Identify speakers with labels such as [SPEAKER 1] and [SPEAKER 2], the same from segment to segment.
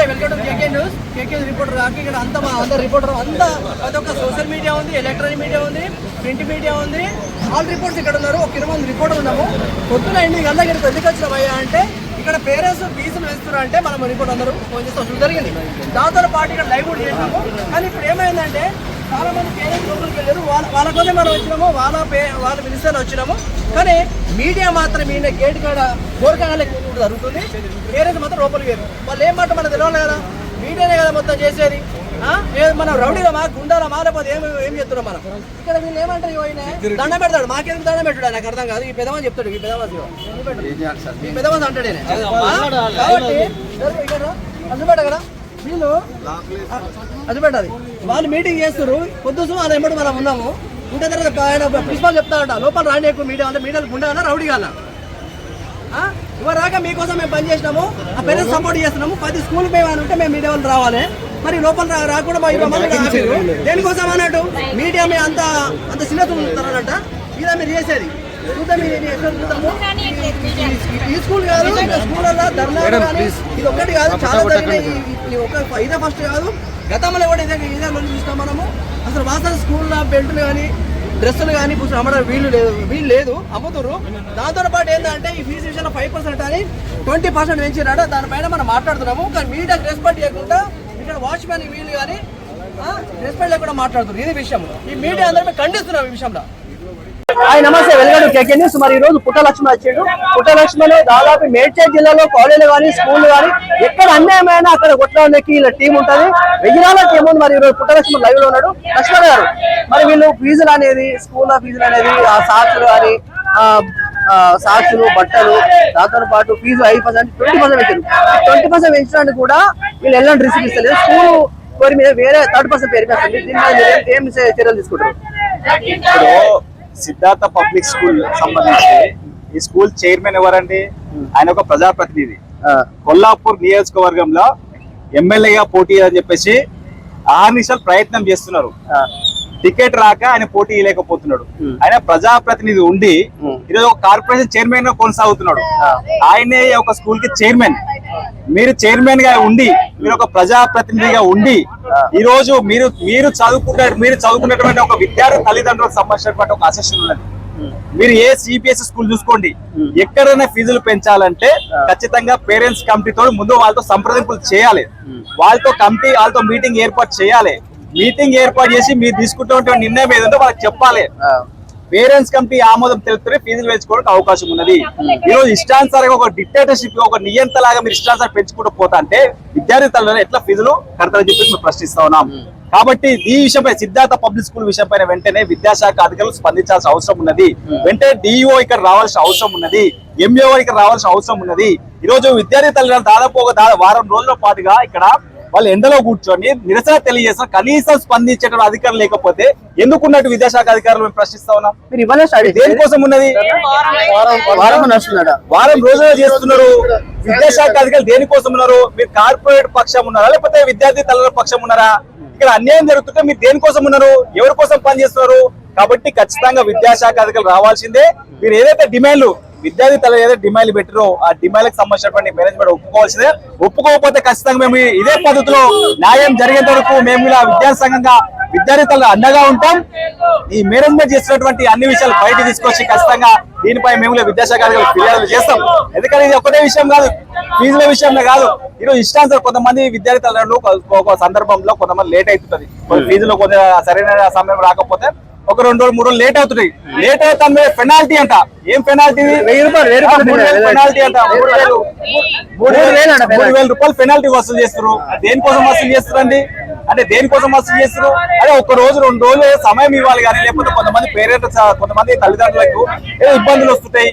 [SPEAKER 1] Welcome to KK news. KK reporter Rocky ఇక్కడ అంతా అందరు రిపోర్టర్ అంతా ప్రతి ఒక్క సోషల్ మీడియా ఉంది, ఎలక్ట్రానిక్ మీడియా ఉంది, ప్రింట్ మీడియా ఉంది. ఆల్ రిపోర్ట్స్ ఇక్కడ ఉన్నారు. ఒక 20 మంది రిపోర్టర్ ఉన్నాము. పొద్దున 8 గంటలకు ఇక్కడికి ఎందుకు వచ్చినామయ్యా అంటే ఇక్కడ పేరెంట్స్ ఫీజులు వేస్తున్నారు అంటే మనం రిపోర్ట్ అందరూ ఫోన్ చేసి వస్తుంది జరిగింది. దాంతో పాటు ఇక్కడ లైవ్ కూడా చేసినాము. కానీ ఇప్పుడు ఏమైందంటే చాలా మంది పేరెంట్స్ లోపలికి వెళ్ళారు. వాళ్ళ కోసం మనం వచ్చినాము, వాళ్ళ మినిస్టర్లు వచ్చినాము. కానీ మీడియా మాత్రం ఈయన గేట్ కాడ గోరకాలే జరుగుతుంది. పేరెంట్స్ మాత్రం లోపలికి వెళ్ళారు. వాళ్ళు ఏం మాట మనకు తెలియాలి కదా, మీడియానే కదా మొత్తం చేసేది. మనం రౌడీలమా గుండాలమా లేకపోతే ఏం చెప్తున్నాం మనం. ఇక్కడ వీళ్ళు ఏమంటారు, దండం పెడతాడు. మాకెందుకు దండం పెట్టుడా నాకు అర్థం కాదు. ఈ పెదమని చెప్తాడు, ఈ పెదవాసి ఈ పెదవాసి అంటాడే. కాబట్టి ఇక్కడ అందుబాటు కదా వీళ్ళు అదిపెట్టాలి. వాళ్ళు మీటింగ్ చేస్తారు పొద్దుసు వాళ్ళ ఎమ్మటి మనం ఉన్నాము. ఉంటే తర్వాత ఆయన ప్రిన్సిపాల్ చెప్తాడంట లోపల రాని ఎక్కువ మీడియా అంటే మీడియాలు గుండా రౌడీ కాల ఇవాళ రాక మీకోసం మేము పని చేసినాము. ఆ పేరెంట్స్ సపోర్ట్ చేస్తున్నాము. 10 స్కూల్ మేము అని ఉంటే మేము మీడియా వాళ్ళు రావాలి. మరి లోపల రాకుండా దేనికోసం అన్నట్టు మీడియా మీ అంత చిన్న చూస్తారన్నట. ఇదా మీరు చేసేది చూద్దాం. ఈ స్కూల్ కాదు, స్కూళ్ళల్లో ధర్నాలు కానీ ఇది ఒక్కటి కాదు, చాలా జరిగినాయి. ఇదే ఫస్ట్ కాదు, గతంలో కూడా ఇదే చూస్తాం మనము. అసలు వాస్తవ స్కూల్లో బెల్ట్లు కానీ డ్రెస్సులు కానీ ఇప్పుడు అమ్మడం వీళ్ళు లేదు అమ్ముతురు. దాంతో పాటు ఏంటంటే ఈ ఫీజు విషయంలో 5% అని 20% పెంచినాడు. దానిపైన మనం మాట్లాడుతున్నాము. కానీ మీడియాకి రెస్పెక్ట్ చేయకుండా ఇక్కడ వాచ్మెన్ వీళ్ళు కానీ రెస్పెక్ట్ లేకుండా మాట్లాడుతున్నారు. ఇది విషయం. ఈ మీడియా అందరూ ఖండిస్తున్నాం ఈ విషయంలో. హాయ్ నమస్తే, వెల్కమ్ టు కేకే న్యూస్. మరి ఈ రోజు పుట్టలక్ష్మి వచ్చాడు. పుట్టలక్ష్మిలో దాదాపు మేడ్చల్ జిల్లాలో కాలేజీలు కానీ స్కూల్ కానీ ఎక్కడ అన్యాయమైనా అక్కడ కొట్టడానికి ఇలా టీం ఉంటుంది. 1000 టీం ఉంది. మరి ఈ రోజు పుట్టలక్ష్మి లైవ్ లో ఉన్నాడు లక్ష్మణ గారు. మరి వీళ్ళు ఫీజులు అనేది స్కూల్ ఫీజులు అనేది ఆ సాక్షులు కానీ సాక్షులు బట్టలు దాంతో పాటు ఫీజు 5% 20% పెంచారు. 20% పెంచడానికి కూడా వీళ్ళు ఎలాంటి రిస్క్ ఇస్తలేదు. స్కూల్ పేరు మీద వేరే 3rd పేరు మీద దీని మీద ఏం చర్యలు తీసుకుంటారు?
[SPEAKER 2] ఇప్పుడు సిద్ధార్థ పబ్లిక్ స్కూల్ సంబంధించి ఈ స్కూల్ చైర్మన్ ఎవరండి? ఆయన ఒక ప్రజాప్రతినిధి. కొల్లాపూర్ నియోజకవర్గంలో ఎమ్మెల్యేగా పోటీ అని చెప్పేసి ఆర్నిషల్ ప్రయత్నం చేస్తున్నారు. టికెట్ రాక ఆయన పోటీ లేకపోతున్నాడు. ఆయన ప్రజాప్రతినిధి ఉండి ఈరోజు ఒక కార్పొరేషన్ చైర్మన్ గా కొనసాగుతున్నాడు. ఆయనే ఒక స్కూల్ కి చైర్మన్. మీరు చైర్మన్ గా ఉండి, మీరు ఒక ప్రజాప్రతినిధిగా ఉండి ఈ రోజు మీరు చదువుకున్నటువంటి ఒక విద్యార్థి తల్లిదండ్రులకు సంబంధించినటువంటి ఒక అసెషన్ ఉన్నది. మీరు ఏ సిబిఎస్ఈ స్కూల్ చూసుకోండి, ఎక్కడైనా ఫీజులు పెంచాలంటే ఖచ్చితంగా పేరెంట్స్ కమిటీతో ముందు వాళ్ళతో సంప్రదింపులు చేయాలి. వాళ్ళతో మీటింగ్ ఏర్పాటు చేయాలి. మీటింగ్ ఏర్పాటు చేసి మీరు తీసుకుంటున్న నిర్ణయం ఏదంటే వాళ్ళకి చెప్పాలి. పేరెంట్స్ కమిటీ ఆమోదం తెలుపుతూనే ఫీజులు పెంచుకోవడానికి అవకాశం ఉన్నది. ఈ రోజు ఇష్టానుసారంగా ఒక డిక్టేటర్షిప్ ఒక నియంతలాగా మీరు ఇష్టానుసారం పెంచుకుంటూ పోతా అంటే విద్యార్థి తల్లిదండ్రులు ఎట్లా ఫీజులు కడతారని చెప్పేసి మేము ప్రశ్నిస్తా ఉన్నాం. కాబట్టి ఈ విషయంపై సిద్ధార్థ పబ్లిక్ స్కూల్ విషయం పైన వెంటనే విద్యాశాఖ అధికారులు స్పందించాల్సిన అవసరం ఉన్నది. వెంటనే డిఈఓ ఇక్కడ రావాల్సిన అవసరం ఉన్నది. ఎంఈఓ ఇక్కడ రావాల్సిన అవసరం ఉన్నది. ఈ రోజు విద్యార్థి తల్లిదండ్రులు దాదాపు ఒక వారం రోజుల పాటుగా ఇక్కడ వాళ్ళు ఎండలో కూర్చొని నిరసన తెలియజేసిన కనీసం స్పందించేటువంటి అధికారులు లేకపోతే ఎందుకున్నట్టు విద్యాశాఖ అధికారులు మేము ప్రశ్నిస్తా ఉన్నాం. మీరు ఇవ్వలే దేనికోసం ఉన్నది? వారం రోజులు చేస్తున్నారు. విద్యాశాఖ అధికారులు దేనికోసం ఉన్నారు? మీరు కార్పొరేట్ పక్షం ఉన్నారా లేకపోతే విద్యార్థి తల్లుల పక్షం ఉన్నారా? ఇక్కడ అన్యాయం జరుగుతుంటే మీరు దేనికోసం ఉన్నారు? ఎవరి కోసం పనిచేస్తున్నారు? కాబట్టి ఖచ్చితంగా విద్యాశాఖ అధికారులు రావాల్సిందే. మీరు ఏదైతే డిమాండ్లు విద్యార్థి తల్లి ఏదైతే డిమాండ్లు పెట్టారో ఆ డిమాండ్లకు సంబంధించినటువంటి మేనేజ్మెంట్ ఒప్పుకోవాల్సిందే. ఒప్పుకోకపోతే ఖచ్చితంగా మేము ఇదే పద్ధతిలో న్యాయం జరిగేంత వరకు మేము ఇలా విద్యార్థి సంఘంగా విద్యార్థి తల్లి అండగా ఉంటాం. ఈ మేనేజ్మెంట్ చేసినటువంటి అన్ని విషయాలు బయట తీసుకొచ్చి ఖచ్చితంగా దీనిపై మేము విద్యాశాఖ అధికారులు ఫిర్యాదులు చేస్తాం. ఎందుకంటే ఇది ఒకటే విషయం కాదు, ఫీజుల విషయంలో కాదు. ఈరోజు ఇష్టానుసారం కొంతమంది విద్యార్థి తల్లిదండ్రులు ఒక సందర్భంలో కొంతమంది లేట్ అవుతుంది. ఫీజులో కొంత సరైన సమయం రాకపోతే ఒక 2 రోజులు 3 రోజులు లేట్ అవుతున్నాయి. లేట్ అవుతా పెనాల్టీ అంట. ఏం పెనాల్టీ? 1000 రూపాయలు పెనాల్టీ అంట. 3000 రూపాయలు పెనాల్టీ వసూలు చేస్తారు. దేనికోసం వసూలు చేస్తారండి? అంటే దేనికోసం వసూలు చేస్తారు? అదే 1 రోజు 2 రోజులు సమయం ఇవ్వాలి. కానీ లేకపోతే కొంతమంది పేరెంట్స్ కొంతమంది తల్లిదండ్రులకు ఏదో ఇబ్బందులు వస్తుంటాయి,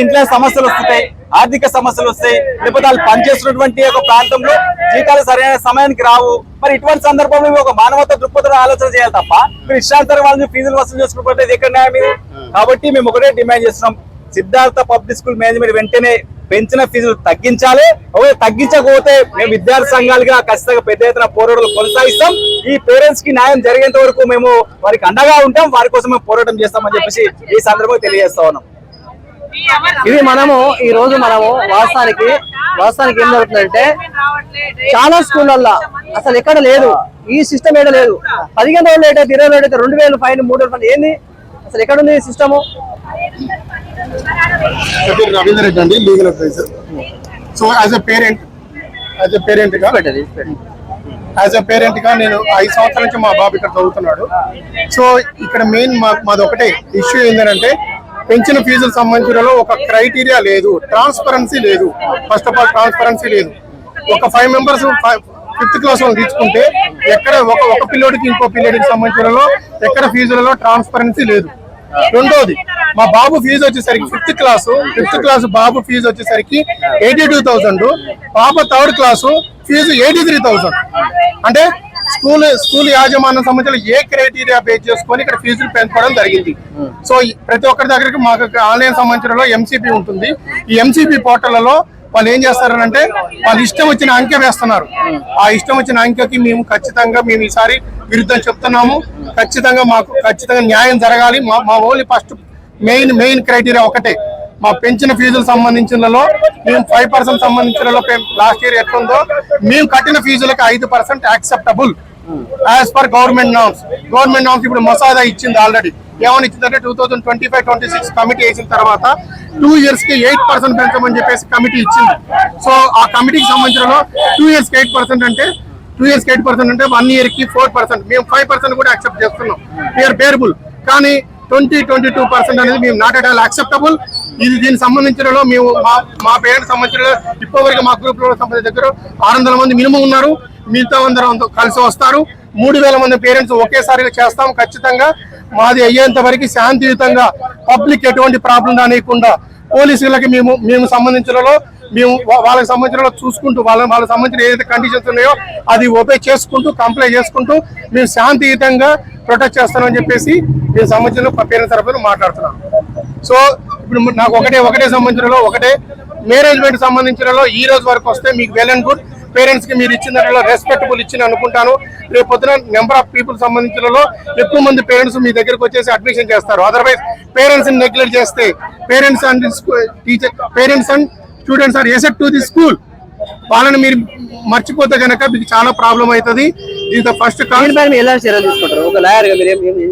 [SPEAKER 2] ఇంట్లో సమస్యలు వస్తుంటాయి, ఆర్థిక సమస్యలు వస్తాయి, లేకపోతే వాళ్ళు పనిచేస్తున్నటువంటి ఒక ప్రాంతంలో జీతాలు సరైన సమయానికి రావు. మరి ఇటువంటి సందర్భంలో ఒక మానవత దృక్పథంలో ఆలోచన చేయాలి తప్ప మీరు ఇష్టాంతరం వాళ్ళని ఫీజులు వసూలు చేసుకుంటే ఎక్కడ న్యాయం ఇది? కాబట్టి మేము ఒకటే డిమాండ్ చేస్తున్నాం, సిద్ధార్థ పబ్లిక్ స్కూల్ మేనేజ్మెంట్ వెంటనే పెంచిన ఫీజులు తగ్గించాలి. తగ్గించకపోతే మేము విద్యార్థి సంఘాలుగా ఖచ్చితంగా పెద్ద ఎత్తున పోరాటాలు కొనసాగిస్తాం. ఈ పేరెంట్స్ కి న్యాయం జరిగేంత వరకు మేము వారికి అండగా ఉంటాం. వారి కోసం మేము పోరాటం చేస్తామని చెప్పేసి ఈ సందర్భంగా తెలియజేస్తా ఉన్నాం.
[SPEAKER 1] ఇది ఈ రోజు వాస్తవానికి వాస్తవానికి ఏం జరుగుతుందంటే చాలా స్కూళ్ళల్లో అసలు ఎక్కడ లేదు, ఈ సిస్టమ్ ఏడ లేదు. 15 రోజులు లేట్ అయితే 20 రోజులు అయితే 2000 ఫైన్ 3000 ఫైన్ ఏంది అసలు ఎక్కడ ఉంది ఈ సిస్టము?
[SPEAKER 3] రవీంద్ర రెడ్డి అండి, legal adviser. So as a parent గా నేను 5 సంవత్సరాల నుంచి మా బాబు ఇక్కడ చదువుతున్నాడు. సో ఇక్కడ మెయిన్ మాది ఒకటే ఇష్యూ ఏంటంటే పెంచిన ఫీజులకు సంబంధించిన ఒక క్రైటీరియా లేదు, ట్రాన్స్పరెన్సీ లేదు. ఫస్ట్ ఆఫ్ ఆల్ ట్రాన్స్పరెన్సీ లేదు. ఒక 5 మెంబర్స్ 5th క్లాస్ వాళ్ళు తీసుకుంటే ఎక్కడ ఒక పిల్లోడికి ఇంకో పిల్లోడికి సంబంధించిన ఎక్కడ ఫీజులలో ట్రాన్స్పరెన్సీ లేదు. రెండోది, మా బాబు ఫీజు వచ్చేసరికి 5th క్లాస్ బాబు ఫీజు వచ్చేసరికి 82,000, పాప 3rd క్లాసు ఫీజు 83,000. అంటే స్కూల్ యాజమాన్యం సంబంధించిన ఏ క్రైటీరియా బేస్ చేసుకొని ఇక్కడ ఫీజులు పెంచుకోవడం జరిగింది. సో ప్రతి ఒక్కరి దగ్గరికి మాకు ఆన్లైన్ సంబంధించిన ఎంసీపీ ఉంటుంది. ఈ ఎంసీపీ పోర్టళ్లలో వాళ్ళు ఏం చేస్తారంటే వాళ్ళు ఇష్టం వచ్చిన అంకె వేస్తున్నారు. ఆ ఇష్టం వచ్చిన అంకెకి మేము ఈసారి విరుద్ధం చెప్తున్నాము. ఖచ్చితంగా న్యాయం జరగాలి. మా ఓన్లీ ఫస్ట్ మెయిన్ క్రైటీరియా ఒకటే, మా పెంచిన ఫీజులకు సంబంధించినలో మేము 5% సంబంధించినలో లాస్ట్ ఇయర్ ఎట్లుందో మేము కట్టిన ఫీజులకు 5% acceptable as per government norms. ఇప్పుడు మసోదా ఇచ్చింది ఆల్రెడీ. ఏమని ఇచ్చిందంటే 2025-26 కమిటీ వేసిన తర్వాత 2 years కి 8% పెంచమని చెప్పేసి కమిటీ ఇచ్చింది. సో ఆ కమిటీకి సంబంధించిన 2 years కి 8% అంటే 1 year కి 4%. మేము 5% కూడా యాక్సెప్ట్ చేస్తున్నాం, బేరబుల్. కానీ 22% అనేది మేము నాట్ అట్ ఆల్ యాక్సెప్టబుల్. దీనికి సంబంధించిన మేము మా పేరెంట్స్ సంబంధించిన ఇప్పటివరకు మా గ్రూప్ లో దగ్గర 600 మంది మినిమం ఉన్నారు. మిగతా అందరం కలిసి వస్తారు. 3000 మంది పేరెంట్స్ ఒకేసారిగా చేస్తాం. ఖచ్చితంగా మాది అయ్యేంత వరకు శాంతియుతంగా పబ్లిక్ ఎటువంటి ప్రాబ్లం రానియకుండా పోలీసులకి మేము సంబంధించిన మేము వాళ్ళకి సంబంధించిన చూసుకుంటూ వాళ్ళకి సంబంధించిన ఏదైతే కండిషన్స్ ఉన్నాయో అది ఒబే చేసుకుంటూ కంప్లై చేసుకుంటూ మేము శాంతియుతంగా ప్రొటెక్ట్ చేస్తామని చెప్పేసి మేము సంబంధించిన పేరెంట్స్ తరఫున మాట్లాడుతున్నాం. సో ఇప్పుడు నాకు ఒకటే సంబంధించిన మేనేజ్మెంట్ సంబంధించిన ఈ రోజు వరకు వస్తే మీకు వెల్ అండ్ గుడ్. పేరెంట్స్ కి మీరు ఇచ్చిన దాంట్లో రెస్పెక్టబుల్ ఇచ్చిన అనుకుంటాను. రేపు పొద్దున నెంబర్ ఆఫ్ పీపుల్ సంబంధించిన ఎక్కువ మంది పేరెంట్స్ మీ దగ్గరకు వచ్చేసి అడ్మిషన్ చేస్తారు. అదర్వైజ్ పేరెంట్స్ నెగ్లెక్ట్ చేస్తే parents and students are asset to the school. వాళ్ళని మీరు మర్చిపోతే కనుక మీకు చాలా ప్రాబ్లం అవుతుంది. ఇది ఫస్ట్
[SPEAKER 1] ఎలా చర్యలు తీసుకుంటారు ఒక లాయర్ గా మీరు ఏం